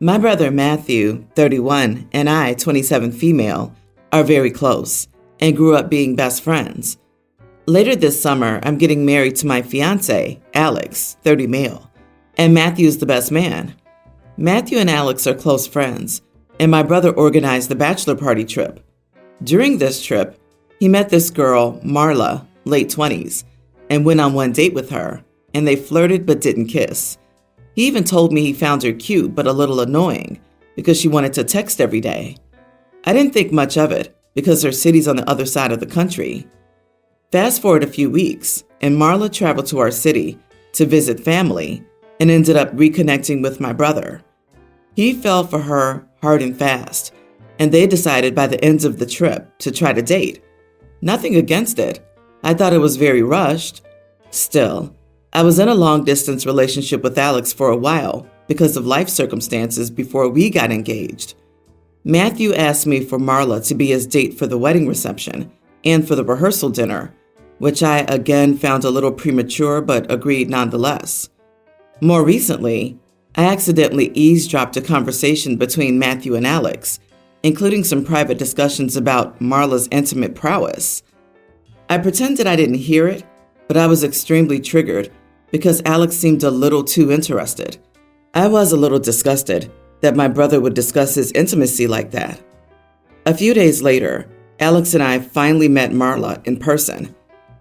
My brother Matthew, 31, and I, 27 female, are very close and grew up being best friends. Later this summer, I'm getting married to my fiance, Alex, 30 male, and Matthew's the best man. Matthew and Alex are close friends, and my brother organized the bachelor party trip. During this trip, he met this girl, Marla, late 20s, and went on one date with her, and they flirted but didn't kiss. He even told me he found her cute but a little annoying because she wanted to text every day. I didn't think much of it because her city's on the other side of the country. Fast forward a few weeks, and Marla traveled to our city to visit family and ended up reconnecting with my brother. He fell for her hard and fast, and they decided by the end of the trip to try to date. Nothing against it. I thought it was very rushed. Still, I was in a long-distance relationship with Alex for a while because of life circumstances before we got engaged. Matthew asked me for Marla to be his date for the wedding reception and for the rehearsal dinner, which I again found a little premature but agreed nonetheless. More recently, I accidentally eavesdropped a conversation between Matthew and Alex, including some private discussions about Marla's intimate prowess. I pretended I didn't hear it, but I was extremely triggered because Alex seemed a little too interested. I was a little disgusted that my brother would discuss his intimacy like that. A few days later, Alex and I finally met Marla in person.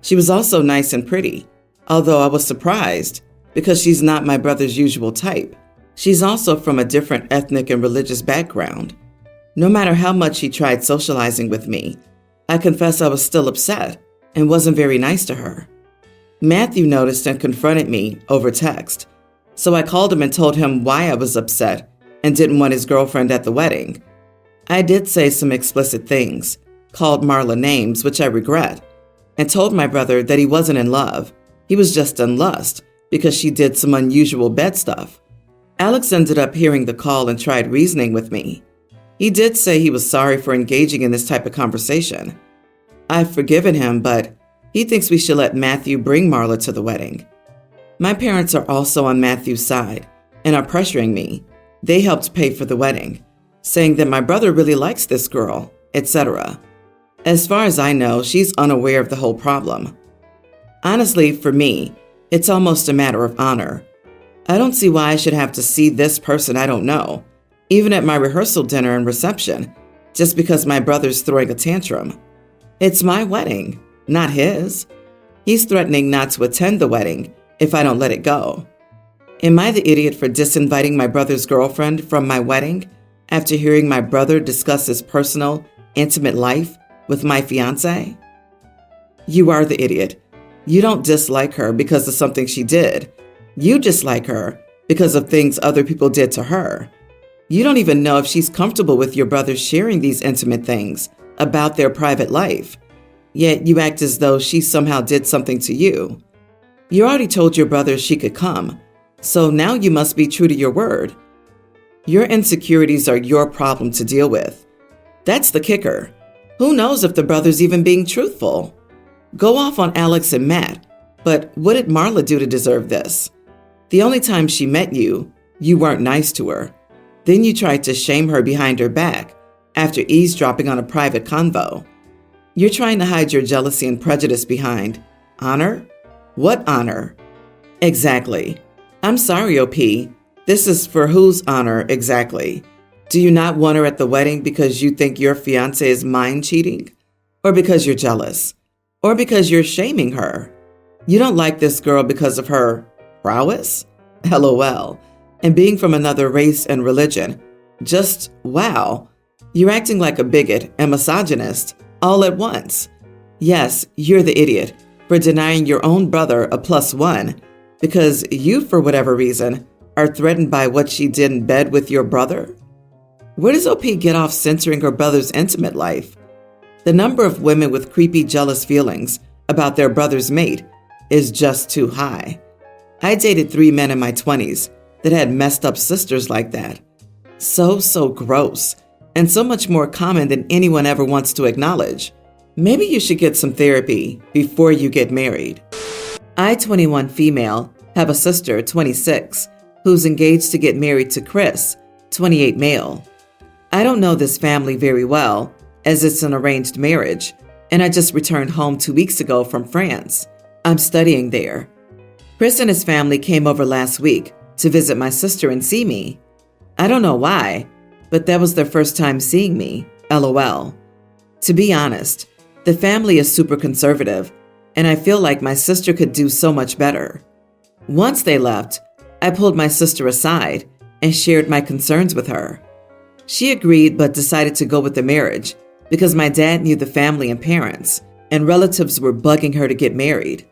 She was also nice and pretty, although I was surprised because she's not my brother's usual type. She's also from a different ethnic and religious background. No matter how much he tried socializing with me, I confess I was still upset and wasn't very nice to her. Matthew noticed and confronted me over text, so I called him and told him why I was upset and didn't want his girlfriend at the wedding. I did say some explicit things, called Marla names, which I regret, and told my brother that he wasn't in love. He was just in lust because she did some unusual bed stuff. Alex ended up hearing the call and tried reasoning with me. He did say he was sorry for engaging in this type of conversation. I've forgiven him, but he thinks we should let Matthew bring Marla to the wedding. My parents are also on Matthew's side and are pressuring me. They helped pay for the wedding, saying that my brother really likes this girl, etc. As far as I know, she's unaware of the whole problem. Honestly, for me, it's almost a matter of honor. I don't see why I should have to see this person I don't know, even at my rehearsal dinner and reception, just because my brother's throwing a tantrum. It's my wedding, not his. He's threatening not to attend the wedding if I don't let it go. Am I the idiot for disinviting my brother's girlfriend from my wedding after hearing my brother discuss his personal, intimate life with my fiance? You are the idiot. You don't dislike her because of something she did. You dislike her because of things other people did to her. You don't even know if she's comfortable with your brother sharing these intimate things about their private life. Yet you act as though she somehow did something to you. You already told your brother she could come, so now you must be true to your word. Your insecurities are your problem to deal with. That's the kicker. Who knows if the brother's even being truthful? Go off on Alex and Matt, but what did Marla do to deserve this? The only time she met you, you weren't nice to her. Then you tried to shame her behind her back after eavesdropping on a private convo. You're trying to hide your jealousy and prejudice behind honor? What honor? Exactly. I'm sorry, OP. This is for whose honor exactly? Do you not want her at the wedding because you think your fiancé is mind cheating? Or because you're jealous? Or because you're shaming her? You don't like this girl because of her prowess? LOL. And being from another race and religion. Just wow. You're acting like a bigot and misogynist all at once. Yes, you're the idiot for denying your own brother a +1 because you, for whatever reason, are threatened by what she did in bed with your brother. Where does OP get off censoring her brother's intimate life? The number of women with creepy, jealous feelings about their brother's mate is just too high. I dated 3 men in my 20s that had messed up sisters like that. So gross, and so much more common than anyone ever wants to acknowledge. Maybe you should get some therapy before you get married. I, 21 female, have a sister, 26, who's engaged to get married to Chris, 28 male. I don't know this family very well, as it's an arranged marriage, and I just returned home 2 weeks ago from France. I'm studying there. Chris and his family came over last week to visit my sister and see me. I don't know why, but that was their first time seeing me, LOL. To be honest, the family is super conservative, and I feel like my sister could do so much better. Once they left, I pulled my sister aside and shared my concerns with her. She agreed but decided to go with the marriage because my dad knew the family and parents, and relatives were bugging her to get married.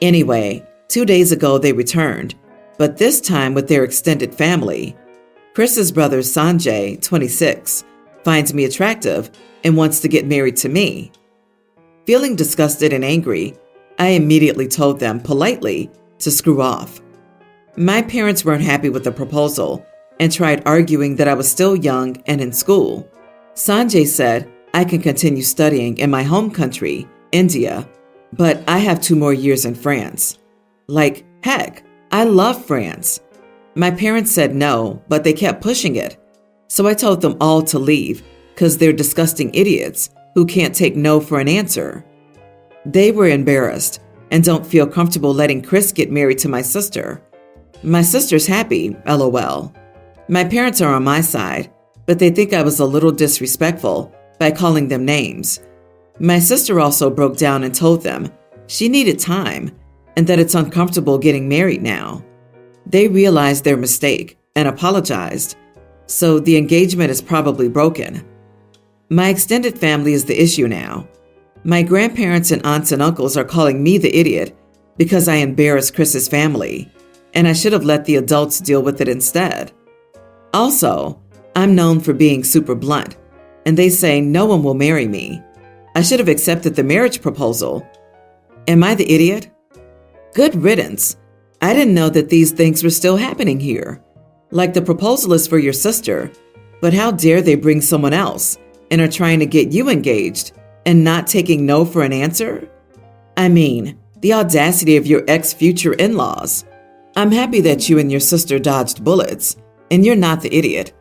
Anyway, 2 days ago they returned, but this time with their extended family. Chris's brother Sanjay, 26, finds me attractive and wants to get married to me. Feeling disgusted and angry, I immediately told them politely to screw off. My parents weren't happy with the proposal and tried arguing that I was still young and in school. Sanjay said I can continue studying in my home country, India, but I have 2 more years in France. Like, heck, I love France. My parents said no, but they kept pushing it. So I told them all to leave because they're disgusting idiots who can't take no for an answer. They were embarrassed and don't feel comfortable letting Chris get married to my sister. My sister's happy, LOL. My parents are on my side, but they think I was a little disrespectful by calling them names. My sister also broke down and told them she needed time and that it's uncomfortable getting married now. They realized their mistake and apologized, so the engagement is probably broken. My extended family is the issue now. My grandparents and aunts and uncles are calling me the idiot because I embarrassed Chris's family, and I should have let the adults deal with it instead. Also, I'm known for being super blunt, and they say no one will marry me. I should have accepted the marriage proposal. Am I the idiot? Good riddance. I didn't know that these things were still happening here. Like the proposal is for your sister, but how dare they bring someone else and are trying to get you engaged and not taking no for an answer? I mean, the audacity of your ex-future in-laws. I'm happy that you and your sister dodged bullets, and you're not the idiot.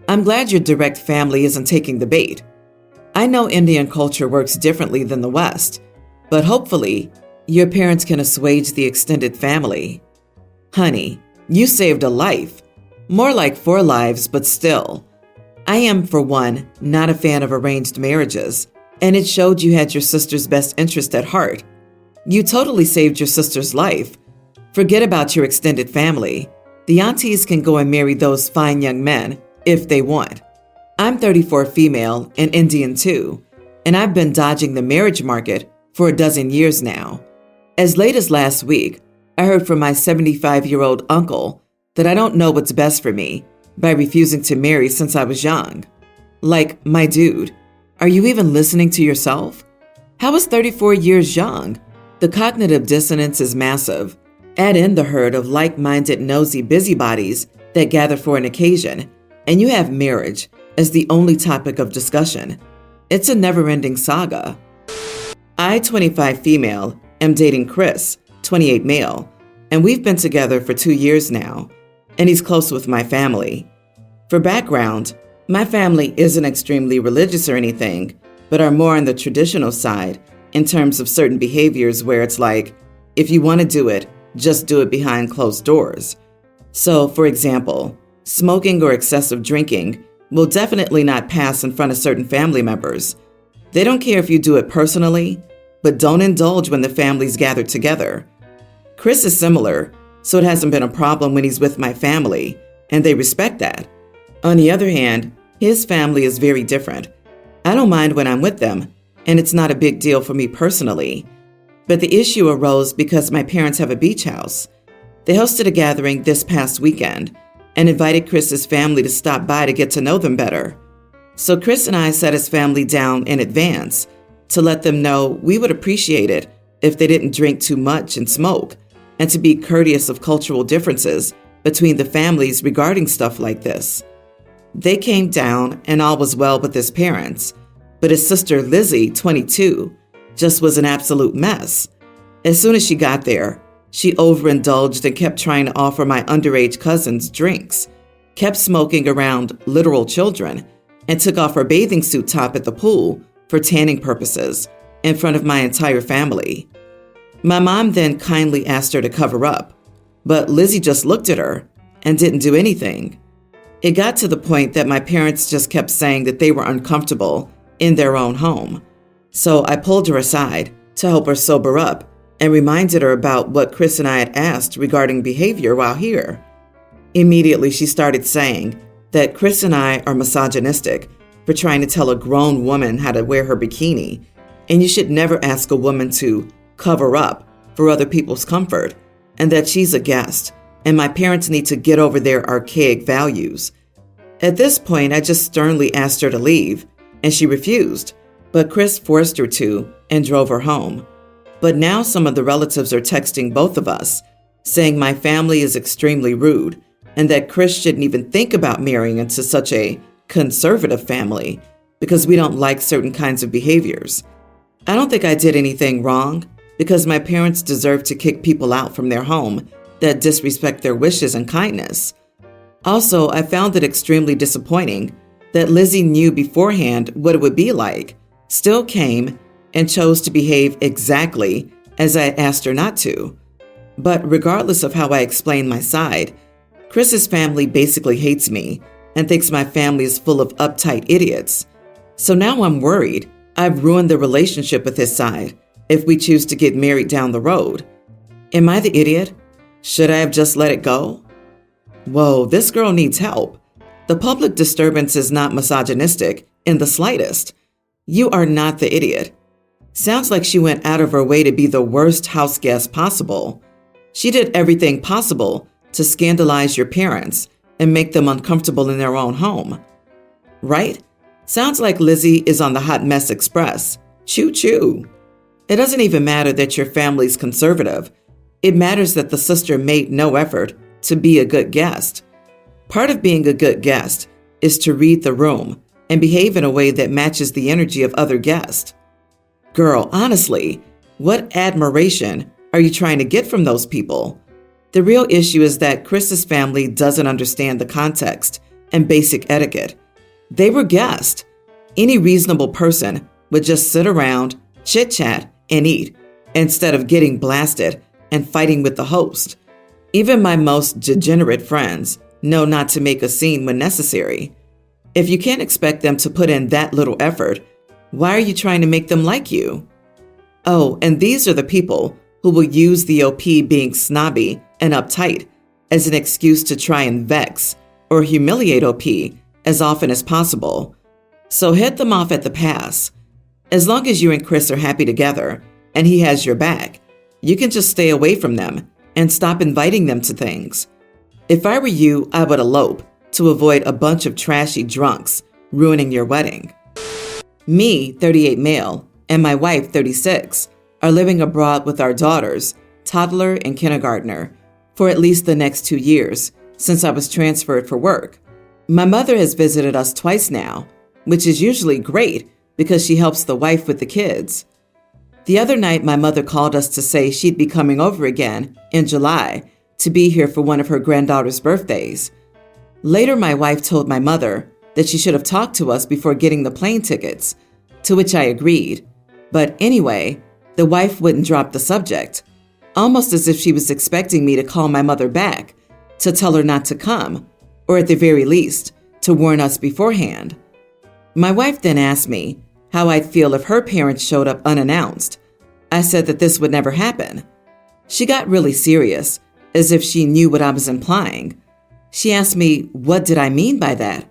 I'm glad your direct family isn't taking the bait. I know Indian culture works differently than the West, but hopefully, your parents can assuage the extended family. Honey, you saved a life. More like 4 lives, but still. I am, for one, not a fan of arranged marriages, and it showed you had your sister's best interest at heart. You totally saved your sister's life. Forget about your extended family. The aunties can go and marry those fine young men if they want. I'm 34 female and Indian too, and I've been dodging the marriage market for a dozen years now. As late as last week, I heard from my 75-year-old uncle that I don't know what's best for me by refusing to marry since I was young. Like, my dude, are you even listening to yourself? How is 34 years young? The cognitive dissonance is massive. Add in the herd of like-minded nosy busybodies that gather for an occasion, and you have marriage as the only topic of discussion. It's a never-ending saga. I, 25 female, am dating Chris, 28 male, and we've been together for 2 years now, and he's close with my family. For background, my family isn't extremely religious or anything, but are more on the traditional side in terms of certain behaviors where it's like, if you want to do it, just do it behind closed doors. So, for example, smoking or excessive drinking will definitely not pass in front of certain family members. They don't care if you do it personally, but don't indulge when the families gather together. Chris is similar, so it hasn't been a problem when he's with my family, and they respect that. On the other hand, his family is very different. I don't mind when I'm with them, and it's not a big deal for me personally. But the issue arose because my parents have a beach house. They hosted a gathering this past weekend and invited Chris's family to stop by to get to know them better. So Chris and I sat his family down in advance to let them know we would appreciate it if they didn't drink too much and smoke, and to be courteous of cultural differences between the families regarding stuff like this. They came down and all was well with his parents, but his sister Lizzie, 22, just was an absolute mess. As soon as she got there, she overindulged and kept trying to offer my underage cousins drinks. kept smoking around literal children, and took off her bathing suit top at the pool for tanning purposes in front of my entire family. My mom then kindly asked her to cover up, but Lizzie just looked at her and didn't do anything. It got to the point that my parents just kept saying that they were uncomfortable in their own home. So I pulled her aside to help her sober up and reminded her about what Chris and I had asked regarding behavior while here. Immediately, she started saying that Chris and I are misogynistic for trying to tell a grown woman how to wear her bikini, and you should never ask a woman to cover up for other people's comfort, and that she's a guest, and my parents need to get over their archaic values. At this point, I just sternly asked her to leave, and she refused, but Chris forced her to and drove her home. But now some of the relatives are texting both of us, saying my family is extremely rude, and that Chris shouldn't even think about marrying into such a conservative family because we don't like certain kinds of behaviors. I don't think I did anything wrong because my parents deserve to kick people out from their home that disrespect their wishes and kindness. Also, I found it extremely disappointing that Lizzie knew beforehand what it would be like, still came, and chose to behave exactly as I had asked her not to. But regardless of how I explain my side, Chris's family basically hates me and thinks my family is full of uptight idiots. So now I'm worried I've ruined the relationship with his side if we choose to get married down the road. Am I the idiot? Should I have just let it go? Whoa, this girl needs help. The public disturbance is not misogynistic in the slightest. You are not the idiot. Sounds like she went out of her way to be the worst house guest possible. She did everything possible to scandalize your parents and make them uncomfortable in their own home. Right? Sounds like Lizzie is on the Hot Mess Express. Choo-choo. It doesn't even matter that your family's conservative. It matters that the sister made no effort to be a good guest. Part of being a good guest is to read the room and behave in a way that matches the energy of other guests. Girl, honestly, what admiration are you trying to get from those people? The real issue is that Chris's family doesn't understand the context and basic etiquette. They were guests. Any reasonable person would just sit around, chit-chat, and eat instead of getting blasted and fighting with the host. Even my most degenerate friends know not to make a scene when necessary. If you can't expect them to put in that little effort, why are you trying to make them like you? Oh, and these are the people who will use the OP being snobby and uptight as an excuse to try and vex or humiliate OP as often as possible. So head them off at the pass. As long as you and Chris are happy together and he has your back, you can just stay away from them and stop inviting them to things. If I were you, I would elope to avoid a bunch of trashy drunks ruining your wedding. Me, 38 male, and my wife, 36, are living abroad with our daughters, toddler and kindergartner, for at least the next 2 years since I was transferred for work. My mother has visited us twice now, which is usually great because she helps the wife with the kids. The other night, my mother called us to say she'd be coming over again in July to be here for one of her granddaughter's birthdays. Later, my wife told my mother that she should have talked to us before getting the plane tickets, to which I agreed. But anyway, the wife wouldn't drop the subject, almost as if she was expecting me to call my mother back to tell her not to come, or at the very least, to warn us beforehand. My wife then asked me how I'd feel if her parents showed up unannounced. I said that this would never happen. She got really serious, as if she knew what I was implying. She asked me, what did I mean by that?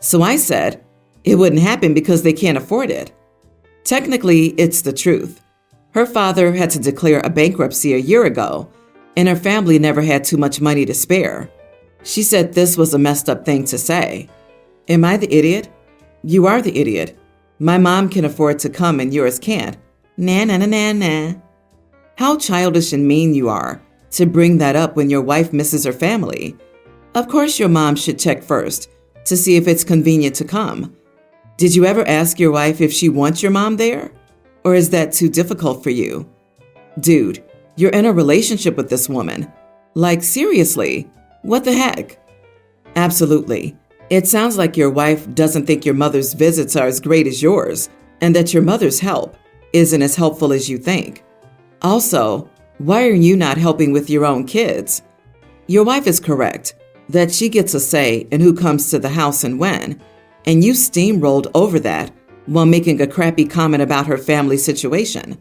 So I said, it wouldn't happen because they can't afford it. Technically, it's the truth. Her father had to declare a bankruptcy a year ago, and her family never had too much money to spare. She said this was a messed up thing to say. Am I the idiot? You are the idiot. My mom can afford to come and yours can't. Nah, nah, nah, nah, nah. How childish and mean you are to bring that up when your wife misses her family. Of course your mom should check first to see if it's convenient to come. Did you ever ask your wife if she wants your mom there? Or is that too difficult for you? Dude, you're in a relationship with this woman. Like, seriously, what the heck? Absolutely. It sounds like your wife doesn't think your mother's visits are as great as yours, and that your mother's help isn't as helpful as you think. Also, why are you not helping with your own kids? Your wife is correct that she gets a say in who comes to the house and when, and you steamrolled over that while making a crappy comment about her family situation.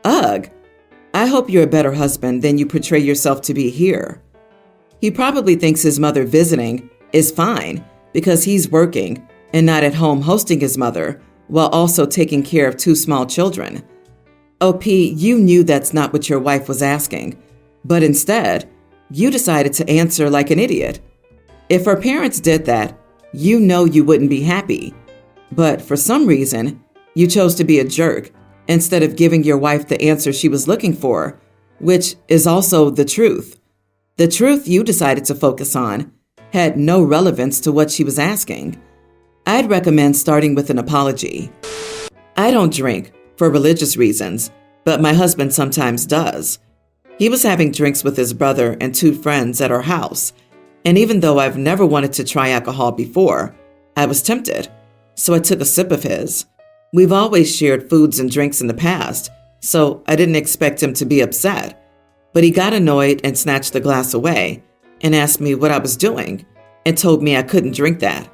Ugh! I hope you're a better husband than you portray yourself to be here. He probably thinks his mother visiting is fine because he's working and not at home hosting his mother while also taking care of 2 small children. OP, you knew that's not what your wife was asking, but instead, you decided to answer like an idiot. If her parents did that, you know you wouldn't be happy. But for some reason, you chose to be a jerk instead of giving your wife the answer she was looking for, which is also the truth. The truth you decided to focus on had no relevance to what she was asking. I'd recommend starting with an apology. I don't drink for religious reasons, but my husband sometimes does. He was having drinks with his brother and 2 friends at our house, and even though I've never wanted to try alcohol before, I was tempted, so I took a sip of his. We've always shared foods and drinks in the past, so I didn't expect him to be upset, but he got annoyed and snatched the glass away and asked me what I was doing and told me I couldn't drink that.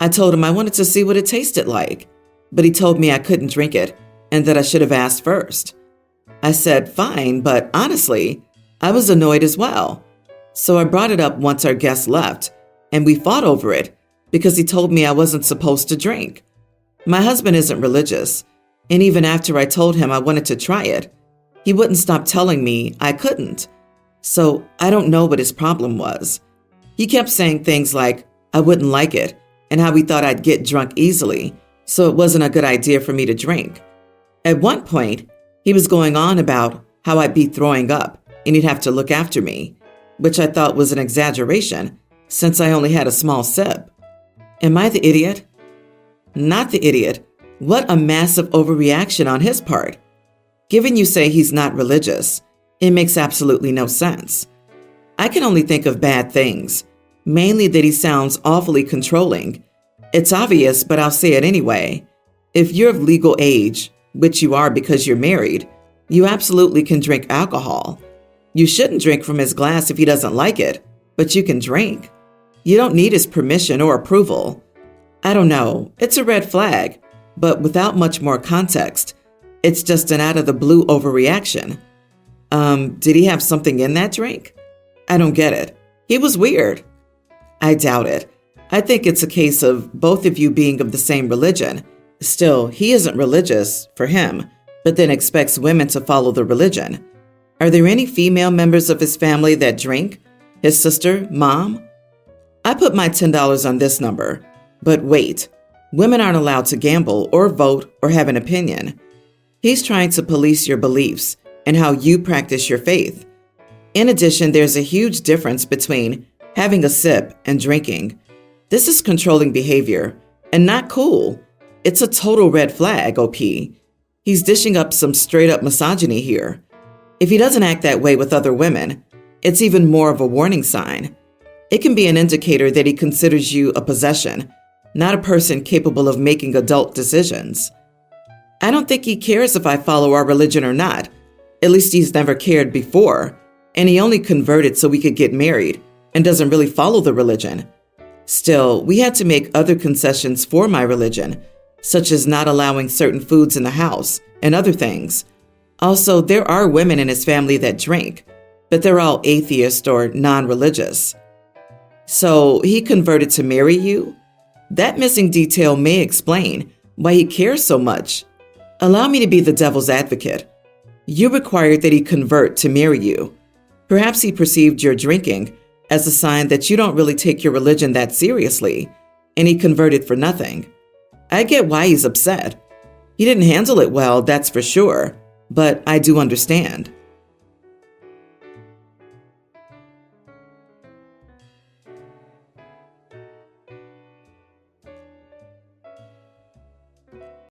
I told him I wanted to see what it tasted like, but he told me I couldn't drink it and that I should have asked first. I said, fine, but honestly, I was annoyed as well. So I brought it up once our guest left, and we fought over it because he told me I wasn't supposed to drink. My husband isn't religious, and even after I told him I wanted to try it, he wouldn't stop telling me I couldn't. So I don't know what his problem was. He kept saying things like I wouldn't like it and how he thought I'd get drunk easily, so it wasn't a good idea for me to drink. At one point, he was going on about how I'd be throwing up and he'd have to look after me, which I thought was an exaggeration since I only had a small sip. Am I the idiot? Not the idiot. What a massive overreaction on his part. Given you say he's not religious, it makes absolutely no sense. I can only think of bad things, mainly that he sounds awfully controlling. It's obvious, but I'll say it anyway. If you're of legal age, which you are because you're married, you absolutely can drink alcohol. You shouldn't drink from his glass if he doesn't like it, but you can drink. You don't need his permission or approval. I don't know, it's a red flag, but without much more context, it's just an out-of-the-blue overreaction. Did he have something in that drink? I don't get it. He was weird. I doubt it. I think it's a case of both of you being of the same religion. Still, he isn't religious for him, but then expects women to follow the religion. Are there any female members of his family that drink? His sister, mom? I put my $10 on this number. But wait, women aren't allowed to gamble or vote or have an opinion. He's trying to police your beliefs and how you practice your faith. In addition, there's a huge difference between having a sip and drinking. This is controlling behavior and not cool. It's a total red flag, OP. He's dishing up some straight-up misogyny here. If he doesn't act that way with other women, it's even more of a warning sign. It can be an indicator that he considers you a possession, not a person capable of making adult decisions. I don't think he cares if I follow our religion or not. At least he's never cared before, and he only converted so we could get married and doesn't really follow the religion. Still, we had to make other concessions for my religion, such as not allowing certain foods in the house and other things. Also, there are women in his family that drink, but they're all atheist or non-religious. So he converted to marry you? That missing detail may explain why he cares so much. Allow me to be the devil's advocate. You required that he convert to marry you. Perhaps he perceived your drinking as a sign that you don't really take your religion that seriously, and he converted for nothing. I get why he's upset. He didn't handle it well, that's for sure, but I do understand.